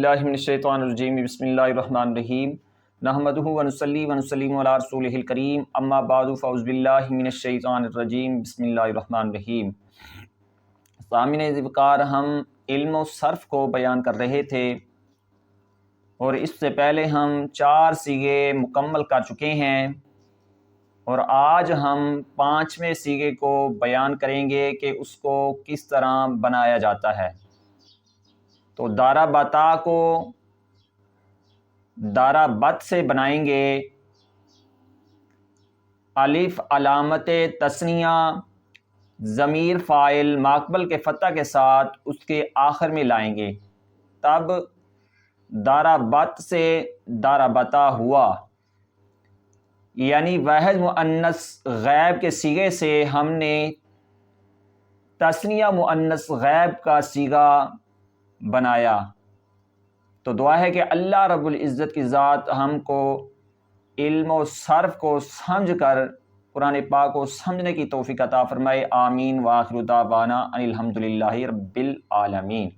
باللہ من الشیطان الرجیم بسم اللہ الرحمن الرحیم نحمدہ ونصلی ونسلم علی رسولہ الکریم اما بعد فاعوذ باللہ من الشیطان الرجیم بسم اللہ الرحمن الرحیم۔ سامعین وقار، ہم علم و صرف کو بیان کر رہے تھے اور اس سے پہلے ہم 4 صیغے مکمل کر چکے ہیں اور آج ہم 5ویں صیغے کو بیان کریں گے کہ اس کو کس طرح بنایا جاتا ہے۔ تو دارا بتا کو دارا بت سے بنائیں گے، الف علامت تثنیہ، ضمیر فاعل ماقبل کے فتح کے ساتھ اس کے آخر میں لائیں گے، تب دارا بت سے دارا بتا ہوا، یعنی واحد مؤنث غائب کے صیغے سے ہم نے تثنیہ مؤنث غائب کا صیغہ بنایا۔ تو دعا ہے کہ اللہ رب العزت کی ذات ہم کو علم و صرف کو سمجھ کر قرآن پاک کو سمجھنے کی توفیق عطا فرمائے۔ آمین۔ وآخر دعوانا ان الحمد للہ رب العالمین۔